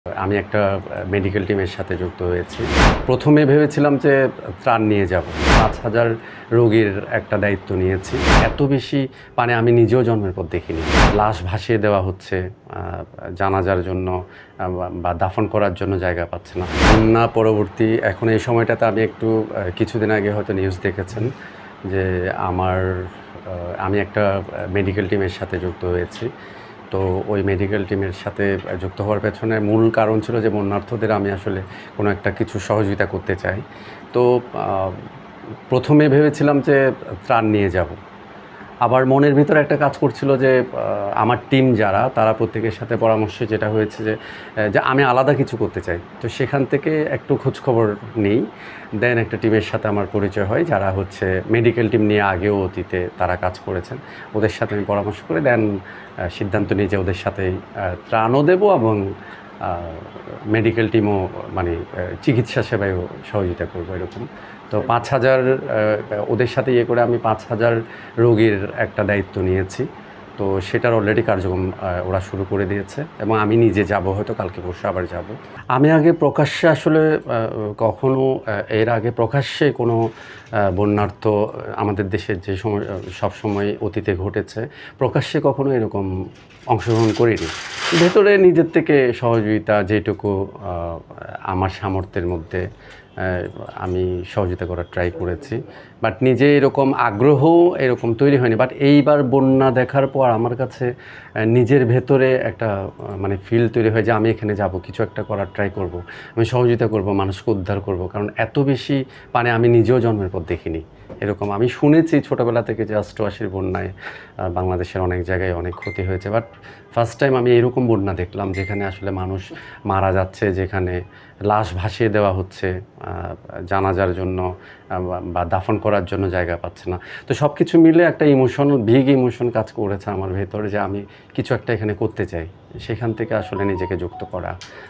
আমি একটা মেডিকেল টিমের সাথে যুক্ত হয়েছি। প্রথমে ভেবেছিলাম যে ত্রাণ নিয়ে যাব। ৫,০০০ রোগীর একটা দায়িত্ব নিয়েছি। এত বেশি পানি আমি নিজেও জন্মের পর দেখিনি। লাশ ভাসিয়ে দেওয়া হচ্ছে, জানাজার জন্য বা দাফন করার জন্য জায়গা পাচ্ছে না। বন্যা পরবর্তী এখন এই সময়টাতে আমি একটু কিছুদিন আগে হয়তো নিউজ দেখেছেন যে আমি একটা মেডিকেল টিমের সাথে যুক্ত হয়েছি। তো ওই মেডিকেল টিমের সাথে যুক্ত হওয়ার পেছনে মূল কারণ ছিল যে বন্যার্থদের আমি আসলে কোনো একটা কিছু সহযোগিতা করতে চাই। তো প্রথমে ভেবেছিলাম যে ত্রাণ নিয়ে যাব। আবার মনের ভিতরে একটা কাজ করছিল যে আমার টিম যারা তারা প্রত্যেকের সাথে পরামর্শে যেটা হয়েছে যে আমি আলাদা কিছু করতে চাই। তো সেখান থেকে একটু খোঁজখবর নেই। দেন একটা টিমের সাথে আমার পরিচয় হয় যারা হচ্ছে মেডিকেল টিম নিয়ে আগেও অতীতে তারা কাজ করেছেন। ওদের সাথে আমি পরামর্শ করে দেন সিদ্ধান্ত নিই যে ওদের সাথেই ত্রাণও দেবো এবং মেডিকেল টিমও মানে চিকিৎসা সেবায়ও সহযোগিতা করবো এরকম। তো ৫,০০০ ওদের সাথে ইয়ে করে আমি ৫,০০০ রোগীর একটা দায়িত্ব নিয়েছি। তো সেটার অলরেডি কার্যক্রম ওরা শুরু করে দিয়েছে এবং আমি নিজে যাব, হয়তো কালকে পরশু আবার যাব। আমি আগে প্রকাশ্যে আসলে কখনো এর আগে প্রকাশ্যে কোনো বন্যার্থ আমাদের দেশের যে সময় সবসময় অতীতে ঘটেছে, প্রকাশ্যে কখনো এরকম অংশগ্রহণ করিনি। ভেতরে নিজের থেকে সহযোগিতা যেটুকু আমার সামর্থ্যের মধ্যে আমি সহযোগিতা করার ট্রাই করেছি। বাট নিজে এরকম আগ্রহ এরকম তৈরি হয়নি। বাট এইবার বন্যা দেখার পর আমার কাছে নিজের ভেতরে একটা মানে ফিল তৈরি হয় যে আমি এখানে যাব, কিছু একটা করার ট্রাই করব, আমি সহযোগিতা করব, মানুষকে উদ্ধার করব। কারণ এত বেশি পানি আমি নিজেও জন্মের পর দেখিনি। এরকম আমি শুনেছি ছোটোবেলা থেকে যে ৮৮-র বন্যায় বাংলাদেশের অনেক জায়গায় অনেক ক্ষতি হয়েছে। বাট ফার্স্ট টাইম আমি এরকম বন্যা দেখলাম যেখানে আসলে মানুষ মারা যাচ্ছে, যেখানে লাশ ভাসিয়ে দেওয়া হচ্ছে, জানাজার জন্য বা দাফন করার জন্য জায়গা পাচ্ছে না। তো সব কিছু মিলে একটা বিগ ইমোশন কাজ করেছে আমার ভেতরে যে আমি কিছু একটা এখানে করতে চাই। সেখান থেকে আসলে নিজেকে যুক্ত করা।